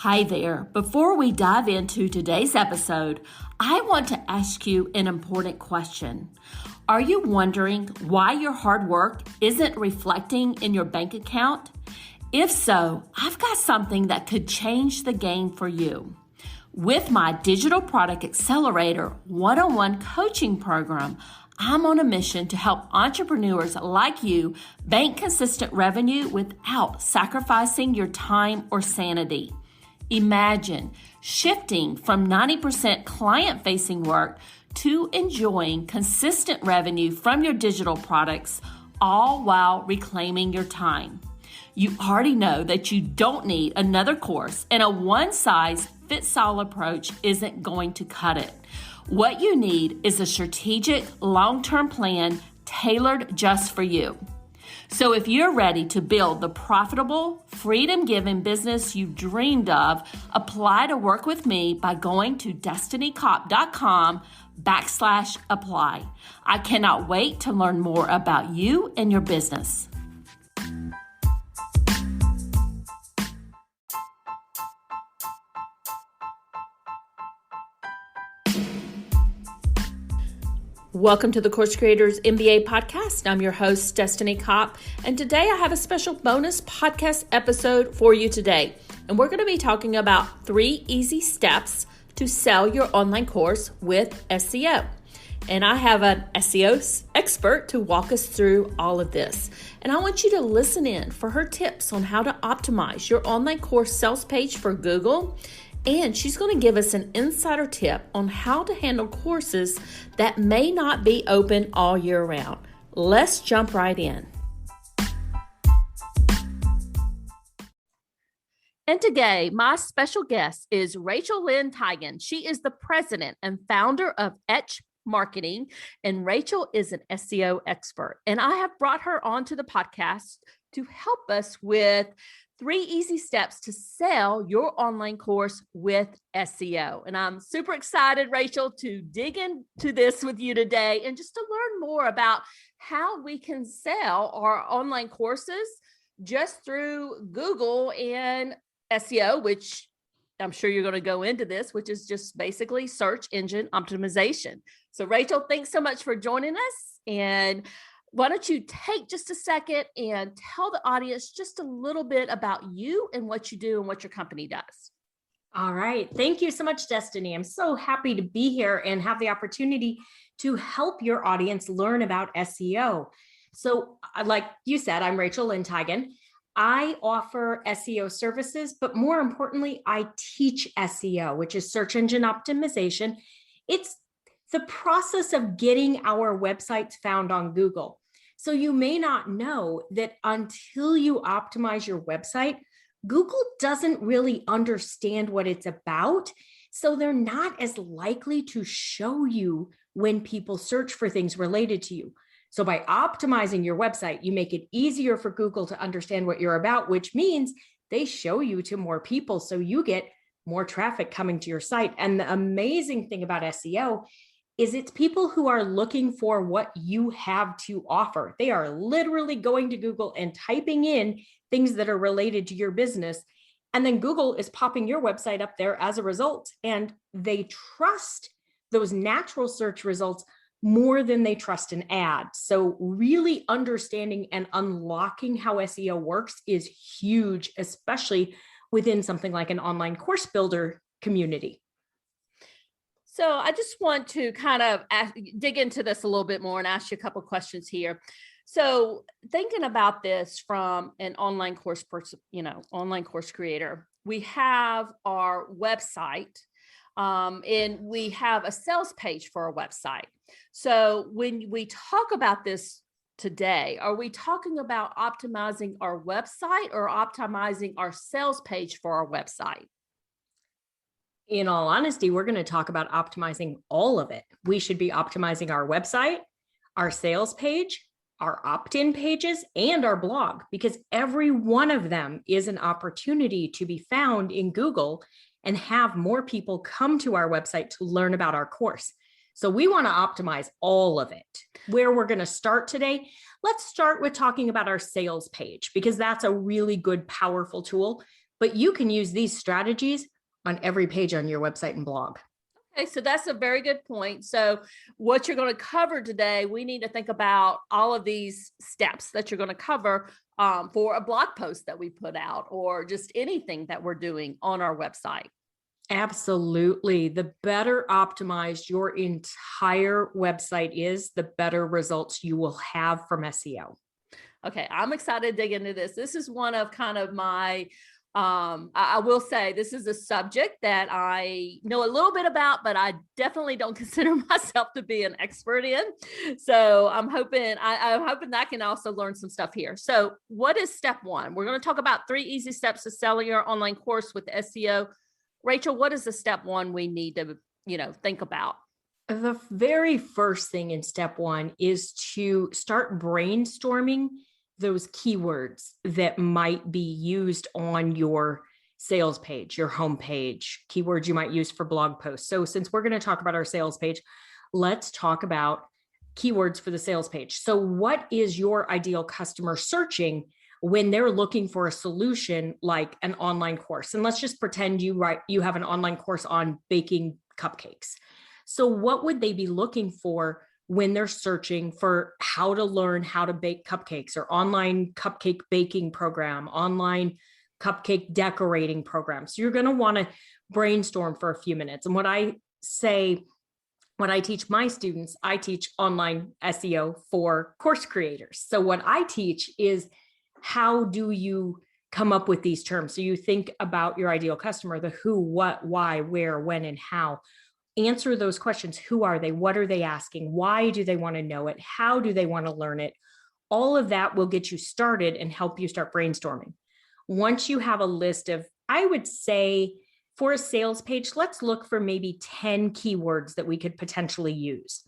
Hi there. Before we dive into today's episode, I want to ask you an important question. Are you wondering why your hard work isn't reflecting in your bank account? If so, I've got something that could change the game for you. With my Digital Product Accelerator one-on-one coaching program, I'm on a mission to help entrepreneurs like you bank consistent revenue without sacrificing your time or sanity. Imagine shifting from 90% client-facing work to enjoying consistent revenue from your digital products, all while reclaiming your time. You already know that you don't need another course, and a one-size-fits-all approach isn't going to cut it. What you need is a strategic, long-term plan tailored just for you. So if you're ready to build the profitable, freedom-giving business you've dreamed of, apply to work with me by going to destinycop.com/apply. I cannot wait to learn more about you and your business. Welcome to the Course Creators MBA podcast. I'm your host, Destiny Cop, and today I have a special bonus podcast episode for you today. And we're going to be talking about 3 easy steps to sell your online course with SEO. And I have an SEO expert to walk us through all of this. And I want you to listen in for her tips on how to optimize your online course sales page for Google. And she's going to give us an insider tip on how to handle courses that may not be open all year round. Let's jump right in. And today, my special guest is Rachel Lindteigen. She is the president and founder of Etched Marketing, and Rachel is an SEO expert. And I have brought her onto the podcast to help us with 3 easy steps to sell your online course with SEO. And I'm super excited, Rachel, to dig into this with you today and just to learn more about how we can sell our online courses just through Google and SEO, which I'm sure you're going to go into this, which is just basically search engine optimization. So Rachel, thanks so much for joining us. And why don't you take just a second and tell the audience just a little bit about you and what you do and what your company does. All right. Thank you so much, Destiny. I'm so happy to be here and have the opportunity to help your audience learn about SEO. So like you said, I'm Rachel Lindteigen. I offer SEO services, but more importantly, I teach SEO, which is search engine optimization. It's the process of getting our websites found on Google. So you may not know that until you optimize your website, Google doesn't really understand what it's about. So they're not as likely to show you when people search for things related to you. So by optimizing your website, you make it easier for Google to understand what you're about, which means they show you to more people. So you get more traffic coming to your site. And the amazing thing about SEO is it's people who are looking for what you have to offer. They are literally going to Google and typing in things that are related to your business. And then Google is popping your website up there as a result. And they trust those natural search results more than they trust an ad. So really understanding and unlocking how SEO works is huge, especially within something like an online course builder community. So I just want to kind of dig into this a little bit more and ask you a couple of questions here. So thinking about this from an online course person, online course creator, we have our website and we have a sales page for our website. So when we talk about this today, are we talking about optimizing our website or optimizing our sales page for our website? In all honesty, we're going to talk about optimizing all of it. We should be optimizing our website, our sales page, our opt-in pages, and our blog, because every one of them is an opportunity to be found in Google and have more people come to our website to learn about our course. So we want to optimize all of it. Where we're going to start today, let's start with talking about our sales page, because that's a really good, powerful tool. but you can use these strategies on every page on your website and blog. Okay, so that's a very good point. So what you're going to cover today, we need to think about all of these steps that you're going to cover for a blog post that we put out, or just anything that we're doing on our website. Absolutely. The better optimized your entire website is, the better results you will have from SEO. Okay, I'm excited to dig into this. This is one of kind of my I will say this is a subject that I know a little bit about, but I definitely don't consider myself to be an expert in. So I'm hoping I'm hoping that I can also learn some stuff here. So what is step one? We're going to talk about 3 easy steps to selling your online course with SEO. Rachel, what is the step one we need to, think about? The very first thing in step one is to start brainstorming those keywords that might be used on your sales page, your homepage, keywords you might use for blog posts. So since we're going to talk about our sales page, let's talk about keywords for the sales page. So what is your ideal customer searching when they're looking for a solution like an online course? And let's just pretend you have an online course on baking cupcakes. So what would they be looking for when they're searching for how to learn how to bake cupcakes, or online cupcake baking program, online cupcake decorating program? So you're going to want to brainstorm for a few minutes. And what I teach my students, I teach online SEO for course creators. So what I teach is, how do you come up with these terms? So you think about your ideal customer, the who, what, why, where, when, and how. Answer those questions. Who are they? What are they asking? Why do they want to know it? How do they want to learn it? All of that will get you started and help you start brainstorming. Once you have a list of, I would say for a sales page, let's look for maybe 10 keywords that we could potentially use.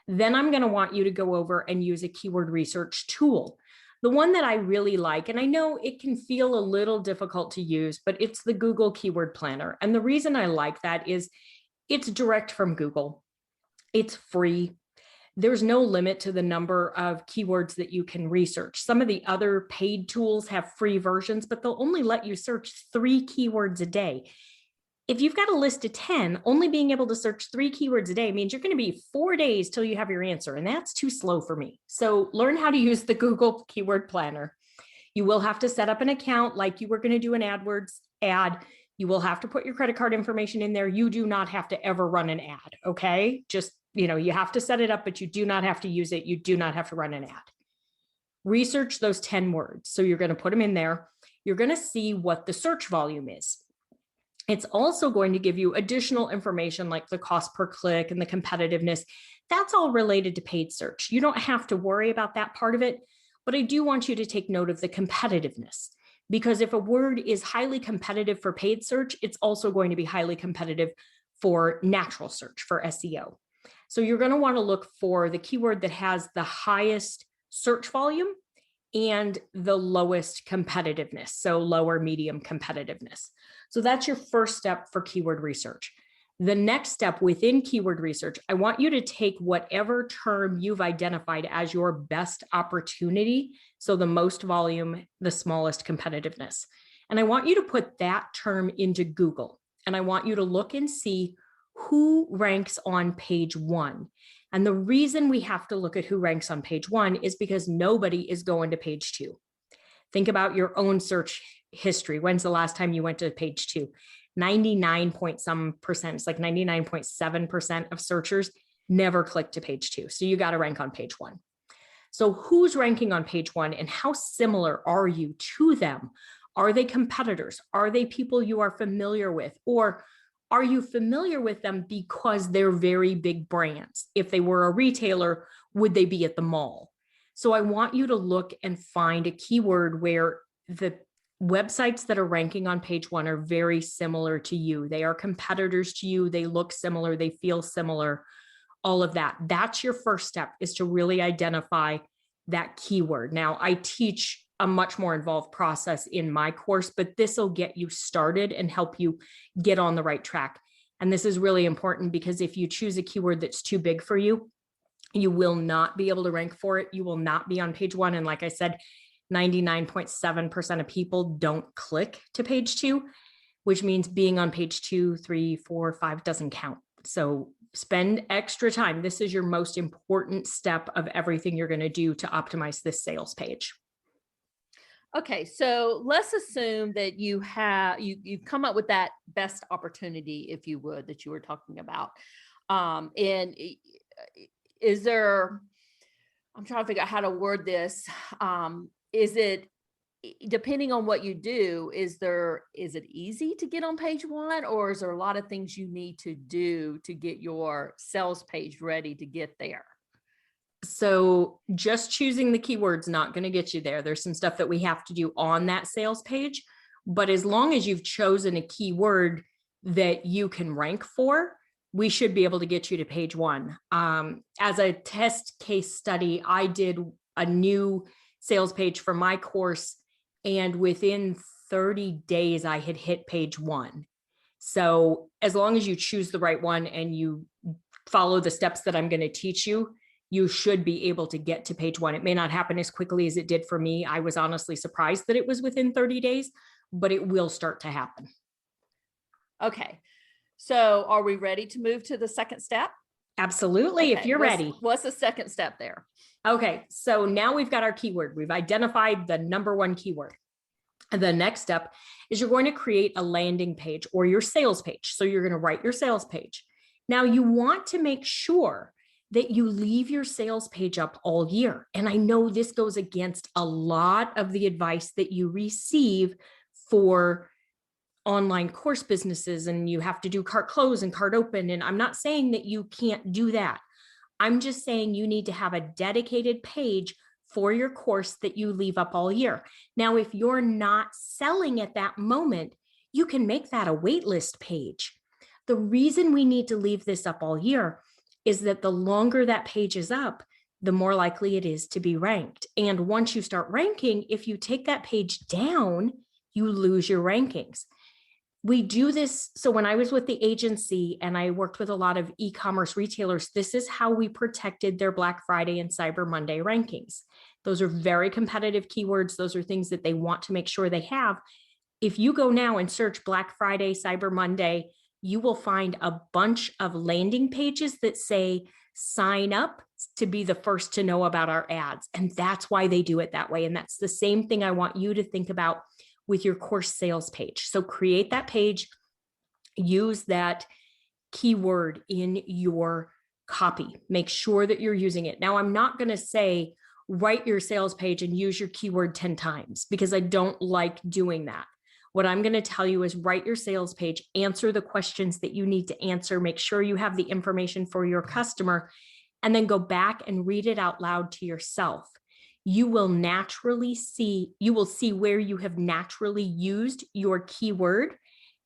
Then I'm going to want you to go over and use a keyword research tool. The one that I really like, and I know it can feel a little difficult to use, but it's the Google Keyword Planner. And the reason I like that is it's direct from Google. It's free. There's no limit to the number of keywords that you can research. Some of the other paid tools have free versions, but they'll only let you search 3 keywords a day. If you've got a list of 10, only being able to search 3 keywords a day means you're going to be 4 days till you have your answer, and that's too slow for me. So learn how to use the Google Keyword Planner. You will have to set up an account like you were going to do an AdWords ad. You will have to put your credit card information in there. You do not have to ever run an ad, okay? Just, you have to set it up, but you do not have to use it. You do not have to run an ad. Research those 10 words. So you're going to put them in there. You're going to see what the search volume is. It's also going to give you additional information like the cost per click and the competitiveness. That's all related to paid search. You don't have to worry about that part of it, but I do want you to take note of the competitiveness. Because if a word is highly competitive for paid search, it's also going to be highly competitive for natural search, for SEO. So you're going to want to look for the keyword that has the highest search volume and the lowest competitiveness, so lower, medium competitiveness. So that's your first step for keyword research. The next step within keyword research, I want you to take whatever term you've identified as your best opportunity, so the most volume, the smallest competitiveness, and I want you to put that term into Google, and I want you to look and see who ranks on page 1. And the reason we have to look at who ranks on page 1 is because nobody is going to page 2. Think about your own search history. When's the last time you went to page 2? 99 point some percent, it's like 99.7% of searchers never click to page 2. So you got to rank on page 1. So who's ranking on page 1 and how similar are you to them? Are they competitors? Are they people you are familiar with? Or are you familiar with them because they're very big brands? If they were a retailer, would they be at the mall? So I want you to look and find a keyword where the websites that are ranking on page 1 are very similar to you. They are competitors to you. They look similar. They feel similar. All of that. That's your first step, is to really identify that keyword. Now, I teach a much more involved process in my course, but this will get you started and help you get on the right track. And this is really important because if you choose a keyword that's too big for you, you will not be able to rank for it. You will not be on page 1. And like I said, 99.7% of people don't click to page 2, which means being on page 2, 3, 4, 5 doesn't count. So spend extra time. This is your most important step of everything you're going to do to optimize this sales page. Okay, so let's assume that you've come up with that best opportunity, if you would, that you were talking about. And is there, I'm trying to figure out how to word this. Is it, depending on what you do, is it easy to get on page 1, or is there a lot of things you need to do to get your sales page ready to get there? So just choosing the keywords not going to get you there. There's some stuff that we have to do on that sales page, but as long as you've chosen a keyword that you can rank for, we should be able to get you to page 1. As a test case study, I did a new sales page for my course, and within 30 days, I had hit page 1. So as long as you choose the right one and you follow the steps that I'm going to teach you, you should be able to get to page 1. It may not happen as quickly as it did for me. I was honestly surprised that it was within 30 days, but it will start to happen. Okay. So are we ready to move to the second step? Absolutely. Okay. If you're ready. What's the second step there? Okay. So now we've got our keyword. We've identified the number 1 keyword. And the next step is you're going to create a landing page or your sales page. So you're going to write your sales page. Now you want to make sure that you leave your sales page up all year. And I know this goes against a lot of the advice that you receive for online course businesses, and you have to do cart close and cart open. And I'm not saying that you can't do that. I'm just saying you need to have a dedicated page for your course that you leave up all year. Now, if you're not selling at that moment, you can make that a waitlist page. The reason we need to leave this up all year is that the longer that page is up, the more likely it is to be ranked. And once you start ranking, if you take that page down, you lose your rankings. We do this. So when I was with the agency and I worked with a lot of e-commerce retailers, this is how we protected their Black Friday and Cyber Monday rankings. Those are very competitive keywords. Those are things that they want to make sure they have. If you go now and search Black Friday, Cyber Monday, you will find a bunch of landing pages that say, sign up to be the first to know about our ads. And that's why they do it that way. And that's the same thing I want you to think about with your course sales page. So create that page, use that keyword in your copy. Make sure that you're using it. Now, I'm not going to say, write your sales page and use your keyword 10 times because I don't like doing that. What I'm going to tell you is write your sales page, answer the questions that you need to answer, make sure you have the information for your customer, and then go back and read it out loud to yourself. You will see where you have naturally used your keyword.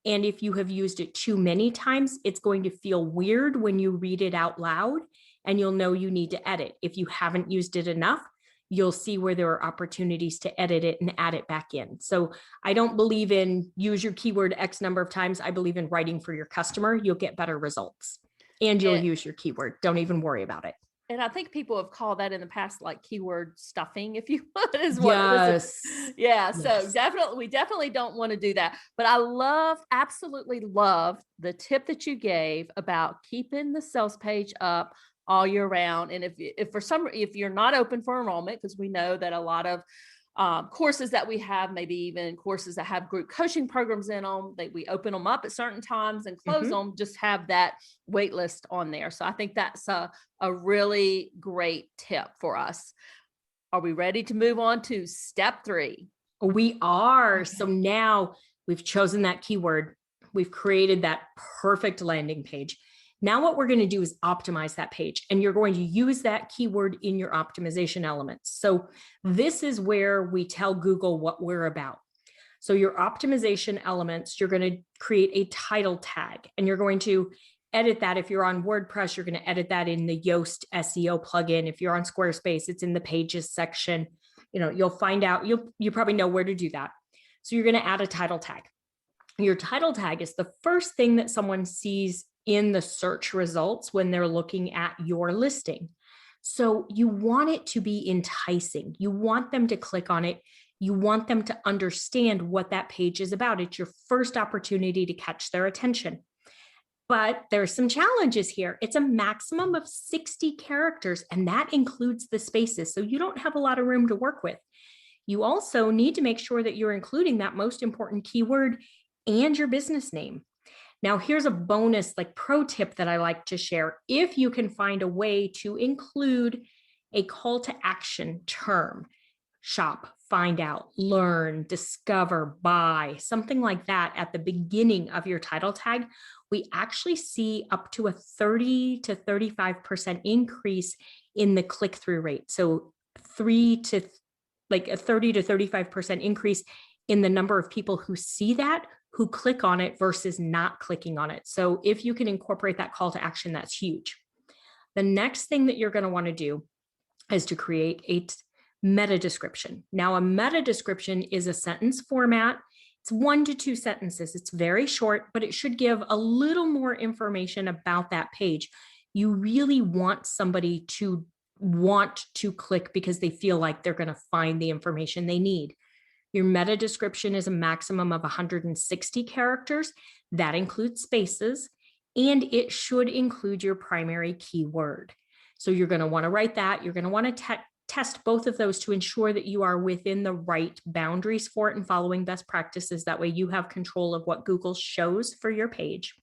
And if you have used it too many times, it's going to feel weird when you read it out loud, and you'll know you need to edit. If you haven't used it enough, you'll see where there are opportunities to edit it and add it back in. So I don't believe in use your keyword X number of times. I believe in writing for your customer. You'll get better results and you'll use your keyword. Don't even worry about it. And I think people have called that in the past, like keyword stuffing, if you would, is what yes. Yeah. So we definitely don't want to do that. But I absolutely love the tip that you gave about keeping the sales page up all year round. And if you're not open for enrollment, because we know that a lot of courses that we have, maybe even courses that have group coaching programs in them, we open them up at certain times and close them, just have that wait list on there. So I think that's a really great tip for us. Are we ready to move on to step 3? We are. Okay. So now we've chosen that keyword. We've created that perfect landing page. Now what we're going to do is optimize that page, and you're going to use that keyword in your optimization elements. So this is where we tell Google what we're about. So your optimization elements, you're going to create a title tag, and you're going to edit that. If you're on WordPress, you're going to edit that in the Yoast SEO plugin. If you're on Squarespace, it's in the pages section. You'll find out, you probably know where to do that. So you're going to add a title tag. Your title tag is the first thing that someone sees in the search results when they're looking at your listing. So you want it to be enticing. You want them to click on it. You want them to understand what that page is about. It's your first opportunity to catch their attention. But there's some challenges here. It's a maximum of 60 characters, and that includes the spaces. So you don't have a lot of room to work with. You also need to make sure that you're including that most important keyword and your business name. Now, here's a bonus, like pro tip that I like to share. If you can find a way to include a call to action term, shop, find out, learn, discover, buy, something like that at the beginning of your title tag, we actually see up to a 30 to 35% increase in the click-through rate. So a 30 to 35% increase in the number of people who see that, who click on it versus not clicking on it. So if you can incorporate that call to action, that's huge. The next thing that you're going to want to do is to create a meta description. Now, a meta description is a sentence format. It's 1 to 2 sentences. It's very short, but it should give a little more information about that page. You really want somebody to want to click because they feel like they're going to find the information they need. Your meta description is a maximum of 160 characters. That includes spaces, and it should include your primary keyword. So you're going to want to write that. You're going to want to test both of those to ensure that you are within the right boundaries for it and following best practices. That way you have control of what Google shows for your page.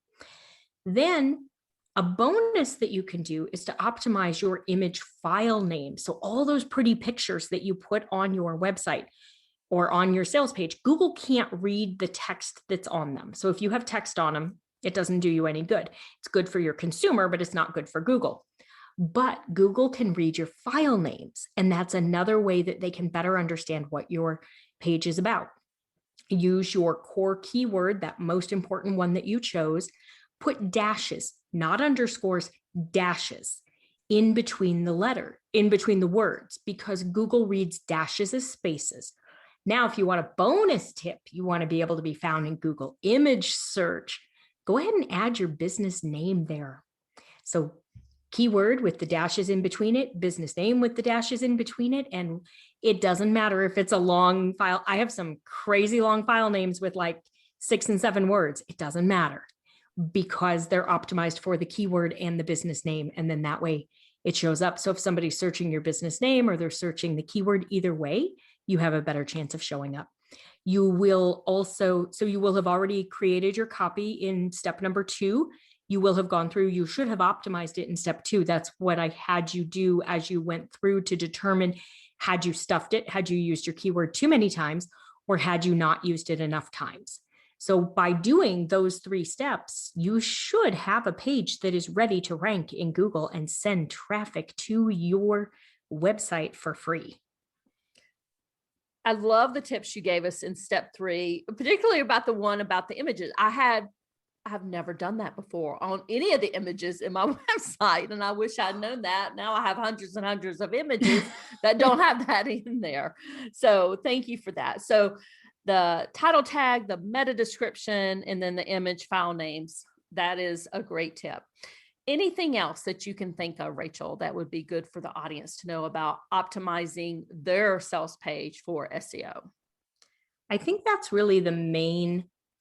Then a bonus that you can do is to optimize your image file name. So all those pretty pictures that you put on your website or on your sales page, Google can't read the text that's on them. So if you have text on them, it doesn't do you any good. It's good for your consumer, but it's not good for Google. But Google can read your file names, and that's another way that they can better understand what your page is about. Use your core keyword, that most important one that you chose. Put dashes, not underscores, dashes in between the words, because Google reads dashes as spaces. Now, if you want a bonus tip, you want to be able to be found in Google image search, go ahead and add your business name there. So keyword with the dashes in between it, business name with the dashes in between it. And it doesn't matter if it's a long file. I have some crazy long file names with like 6 and 7 words. It doesn't matter because they're optimized for the keyword and the business name. And then that way it shows up. So if somebody's searching your business name or they're searching the keyword, either way, you have a better chance of showing up. You will have already created your copy in step number 2. You will have gone through, you should have optimized it in step 2. That's what I had you do as you went through to determine, had you stuffed it, had you used your keyword too many times, or had you not used it enough times. So by doing those 3 steps, you should have a page that is ready to rank in Google and send traffic to your website for free. I love the tips you gave us in step 3, particularly about the one about the images. I've never done that before on any of the images in my website. And I wish I'd known that. Now I have hundreds and hundreds of images that don't have that in there. So thank you for that. So the title tag, the meta description, and then the image file names, that is a great tip. Anything else that you can think of, Rachel, that would be good for the audience to know about optimizing their sales page for SEO? I think that's really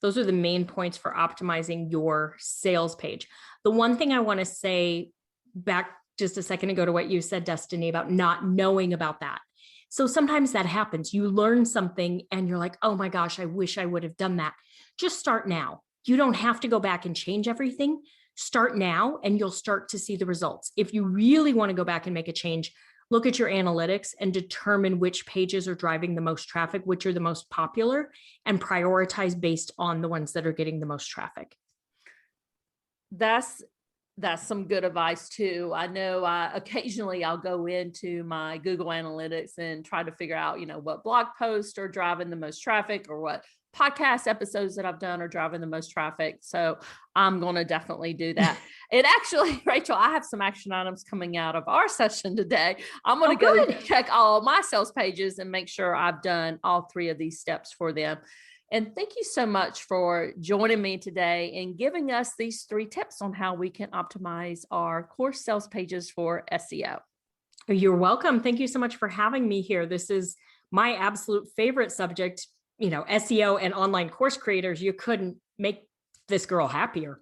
those are the main points for optimizing your sales page. The one thing I want to say back just a second ago to what you said, Destiny, about not knowing about that. So sometimes that happens. You learn something and you're like, oh my gosh, I wish I would have done that. Just start now. You don't have to go back and change everything. Start now and you'll start to see the results. If you really want to go back and make a change, look at your analytics and determine which pages are driving the most traffic, which are the most popular, and prioritize based on the ones that are getting the most traffic. That's some good advice too. I know occasionally I'll go into my Google Analytics and try to figure out, what blog posts are driving the most traffic or what podcast episodes that I've done are driving the most traffic. So I'm going to definitely do that. And actually, Rachel, I have some action items coming out of our session today. I'm going to go check all my sales pages and make sure I've done all 3 of these steps for them. And thank you so much for joining me today and giving us these 3 tips on how we can optimize our course sales pages for SEO. You're welcome. Thank you so much for having me here. This is my absolute favorite subject, SEO and online course creators. You couldn't make this girl happier.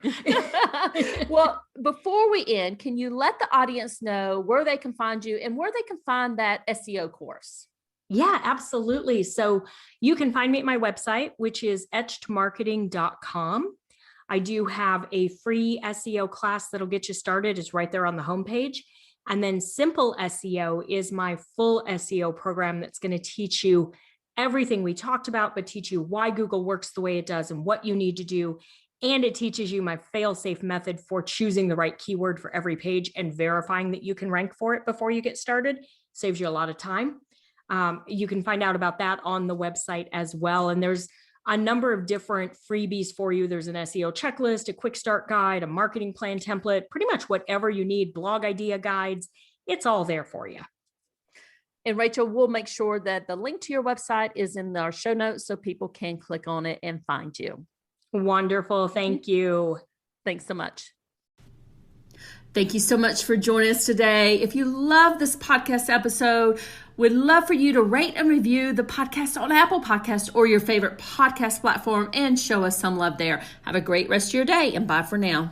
Well, before we end, can you let the audience know where they can find you and where they can find that SEO course? Yeah, absolutely. So you can find me at my website, which is etchedmarketing.com. I do have a free SEO class that'll get you started. It's right there on the homepage. And then Simple SEO is my full SEO program that's going to teach you everything we talked about, but teach you why Google works the way it does and what you need to do. And it teaches you my fail-safe method for choosing the right keyword for every page and verifying that you can rank for it before you get started. Saves you a lot of time. You can find out about that on the website as well. And there's a number of different freebies for you. There's an SEO checklist, a quick start guide, a marketing plan template, pretty much whatever you need, blog idea guides. It's all there for you. And Rachel, we'll make sure that the link to your website is in our show notes so people can click on it and find you. Wonderful. Thank you. Thanks so much. Thank you so much for joining us today. If you love this podcast episode, we'd love for you to rate and review the podcast on Apple Podcasts or your favorite podcast platform and show us some love there. Have a great rest of your day and bye for now.